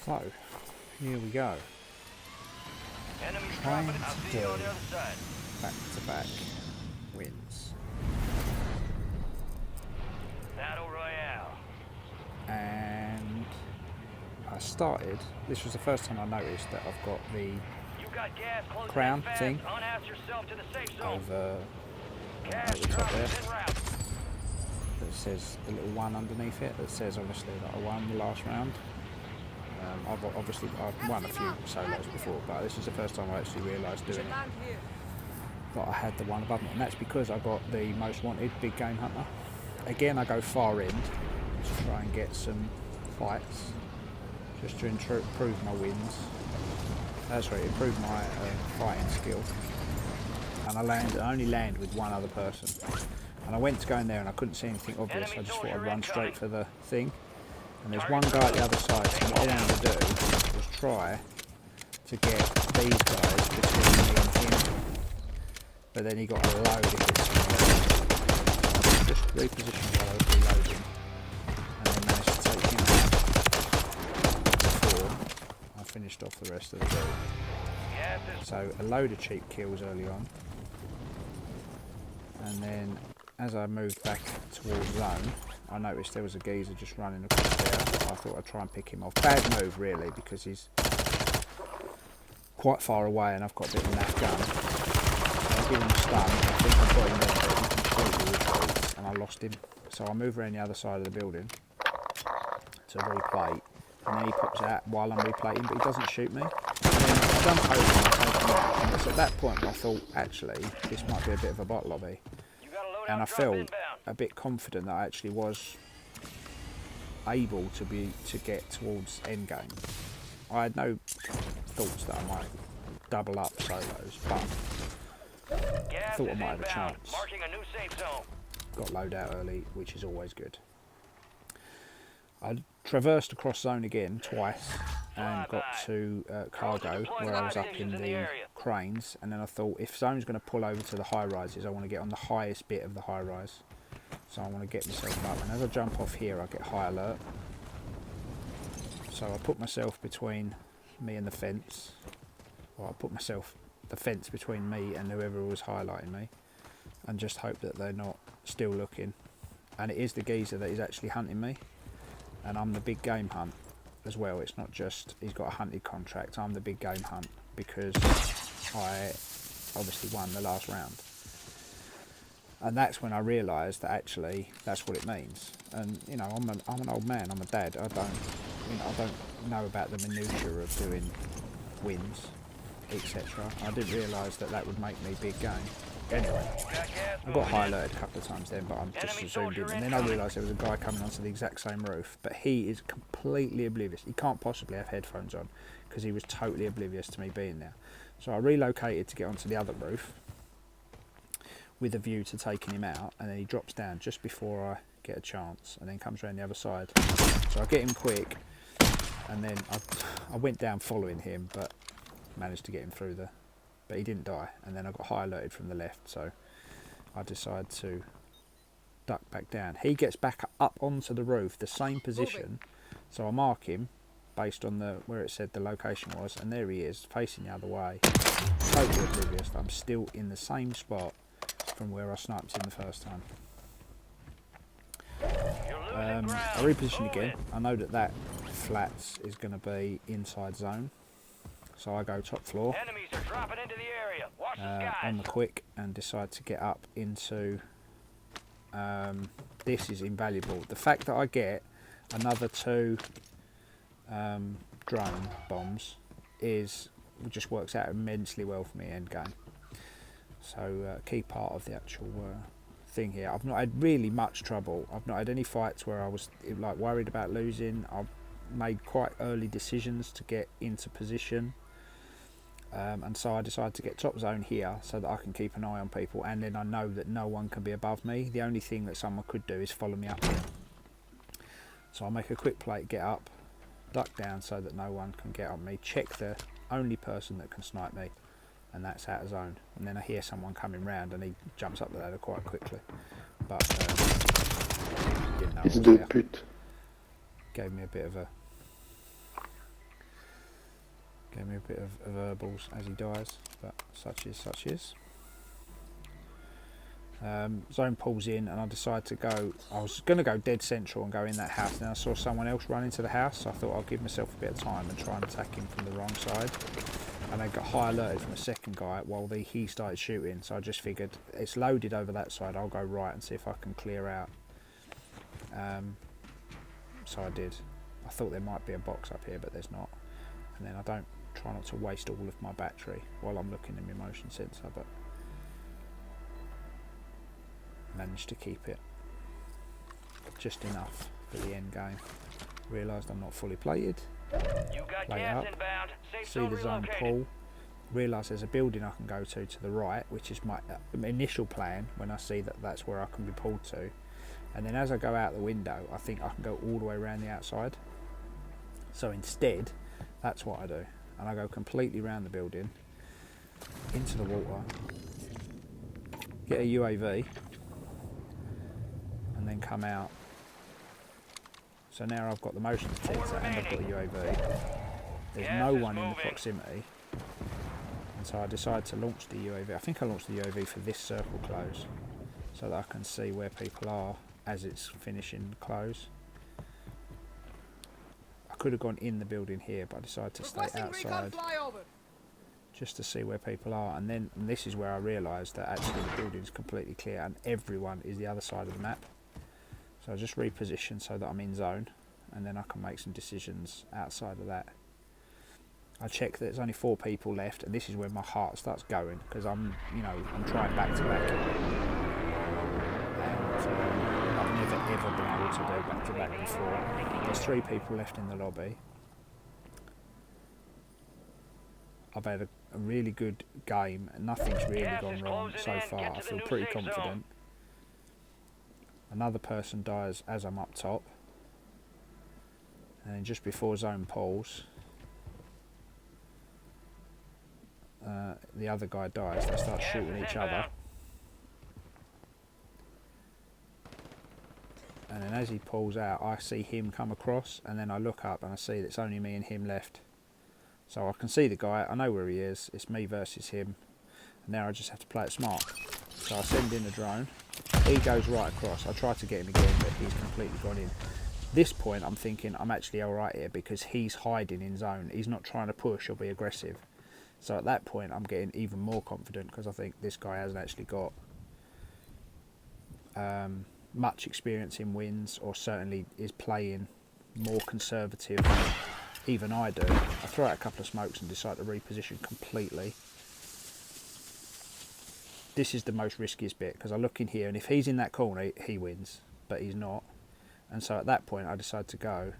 So, here we go. Trying to do back-to-back wins. Battle Royale. And I started, this was the first time I noticed that I've got the crown thing over at the top there. That says the little one underneath it that says obviously that I won the last round. I've won a few solos before, but this is the first time I actually realised doing it that I had the one above me, and that's because I got the most wanted big game hunter. Again, I go far end to try and get some fights, just to improve my wins. Improve my fighting skill. And I only land with one other person. And I went to go in there and I couldn't see anything obvious. I just thought I'd run straight for the thing. And there's one guy at the other side, so what I wanted to do was try to get these guys between me and him. But then he got a load of hits from there. Just repositioned while I was reloading. And then managed to take him out before I finished off the rest of the build. So a load of cheap kills early on. And then as I moved back towards zone, I noticed there was a geezer just running across there. I thought I'd try and pick him off. Bad move really, because he's quite far away and I've got a bit of a naff gun. I give him a stun, I think I got him there, but he completely retreats and I lost him. So I move around the other side of the building to replate, and then he pops out while I'm replating, but he doesn't shoot me. And then I jump over and I take him out. And it's at that point I thought, actually, this might be a bit of a bot lobby. And I felt a bit confident that I actually was able to get towards endgame. I had no thoughts that I might double up solos, but I thought I might have a chance. Got load out early, which is always good. I traversed across zone again twice and got to cargo where I was up in the cranes, and then I thought if zone's going to pull over to the high rises, I want to get on the highest bit of the high rise, so I want to get myself up, and as I jump off here I get high alert, so I put myself between me and the fence, or I put the fence between me and whoever was highlighting me, and just hope that they're not still looking. And it is the geezer that is actually hunting me, and I'm the big game hunt as well. It's not just he's got a hunted contract, I'm the big game hunt because I obviously won the last round. And that's when I realised that actually that's what it means. And you know, I'm an old man, I'm a dad, I don't know about the minutiae of doing wins, etc. I didn't realise that would make me big game. Anyway, I got high alerted a couple of times then, but I'm just zoomed in, and then I realised there was a guy coming onto the exact same roof, but he is completely oblivious. He can't possibly have headphones on because he was totally oblivious to me being there. So I relocated to get onto the other roof with a view to taking him out, and then he drops down just before I get a chance and then comes around the other side. So I get him quick, and then I went down following him, but managed to get him through but he didn't die, and then I got high alerted from the left, so I decided to duck back down. He gets back up onto the roof, the same position, so I mark him based on where it said the location was, and there he is, facing the other way, totally oblivious that I'm still in the same spot from where I sniped him the first time. I reposition again. I know that flats is going to be inside zone, so I go top floor on the quick and decide to get up into this is invaluable. The fact that I get another 2 drone bombs just works out immensely well for me end game. So key part of the actual thing here. I've not had really much trouble. I've not had any fights where I was like worried about losing. I've made quite early decisions to get into position. And so I decided to get top zone here so that I can keep an eye on people, and then I know that no one can be above me. The only thing that someone could do is follow me up here. So I'll make a quick plate, get up, duck down so that no one can get on me, check the only person that can snipe me, and that's out of zone. And then I hear someone coming round and he jumps up the ladder quite quickly, but didn't know I was there. Gave me a bit of a Gave me a bit of herbals as he dies, but such is such is. Zone pulls in and I decide to go. I was going to go dead central and go in that house, and then I saw someone else run into the house, so I thought I'll give myself a bit of time and try and attack him from the wrong side. And I got high alerted from the second guy while he started shooting, so I just figured it's loaded over that side, I'll go right and see if I can clear out. So I did. I thought there might be a box up here, but there's not. And then I try not to waste all of my battery while I'm looking in my motion sensor, but managed to keep it just enough for the end game. Realised I'm not fully plated. You got Play it gas up. inbound. Safe See zone the zone relocated. pull. Realise there's a building I can go to the right, which is my initial plan when I see that that's where I can be pulled to. And then as I go out the window, I think I can go all the way around the outside. So instead, that's what I do. And I go completely around the building, into the water, get a UAV, and then come out. So now I've got the motion detector and I've got the UAV. There's no one in the proximity. And so I decide to launch the UAV. I think I launched the UAV for this circle close, so that I can see where people are as it's finishing close. I could have gone in the building here, but I decided to stay outside just to see where people are. And this is where I realised that actually the building's completely clear and everyone is the other side of the map. So I just reposition so that I'm in zone, and then I can make some decisions outside of that. I check that there's only 4 people left, and this is where my heart starts going, because I'm trying back to back. I've never ever been able to do back to back before. There's 3 people left in the lobby. I've had a really good game, and nothing's really gone wrong so far. I feel pretty confident. Another person dies as I'm up top, and then just before zone pulls, the other guy dies. They start shooting each other, and then as he pulls out, I see him come across, and then I look up and I see that it's only me and him left. So I can see the guy, I know where he is, it's me versus him, and now I just have to play it smart. So I send in a drone, he goes right across, I try to get him again, but he's completely gone in. This point I'm thinking I'm actually alright here, because he's hiding in zone, he's not trying to push or be aggressive. So at that point I'm getting even more confident, because I think this guy hasn't actually got much experience in wins, or certainly is playing more conservative than even I do. I throw out a couple of smokes and decide to reposition completely. This is the most riskiest bit, because I look in here and if he's in that corner he wins, but he's not. And so at that point I decide to go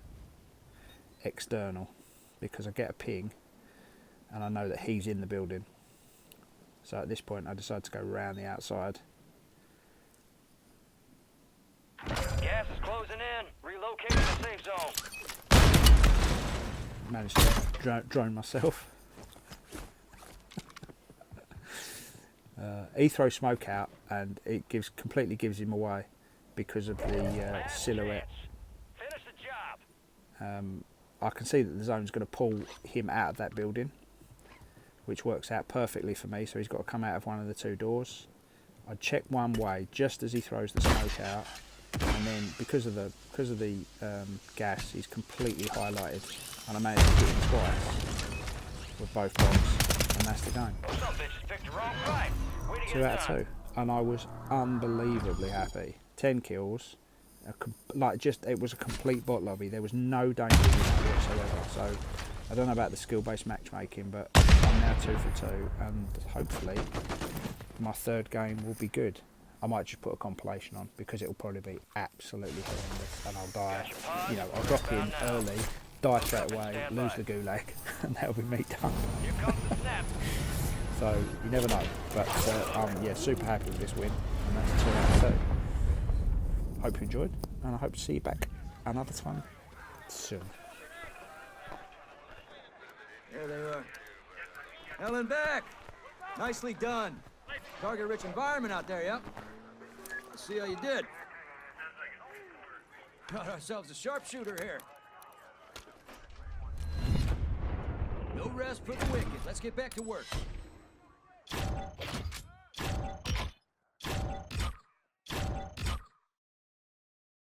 external, because I get a ping and I know that he's in the building. So at this point I decide to go around the outside. Gas is closing in. Relocating the safe zone. Managed to drone myself. He throws smoke out and it completely gives him away because of the silhouette. Finish the job. I can see that the zone's going to pull him out of that building, which works out perfectly for me, so he's got to come out of one of the 2 doors. I check one way just as he throws the smoke out, and then because of the gas, he's completely highlighted, and I managed to hit him twice with both bombs, and that's the game. Some bitches picked the wrong fight. Way to get 2 out of done. 2, and I was unbelievably happy. 10 kills, it was a complete bot lobby. There was no danger in that whatsoever. So I don't know about the skill-based matchmaking, but I'm now 2 for 2, and hopefully my 3rd game will be good. I might just put a compilation on, because it will probably be absolutely horrendous, and I'll die. I'll drop in early, die straight away, lose the gulag, and that'll be me done. Here comes the snap. So you never know, but I'm super happy with this win, and that's 2 out of 2. Hope you enjoyed, and I hope to see you back another time soon. There they are. Helen back! Nicely done. Target-rich environment out there, yep. Let's see how you did. Got ourselves a sharpshooter here. No rest for the wicked. Let's get back to work.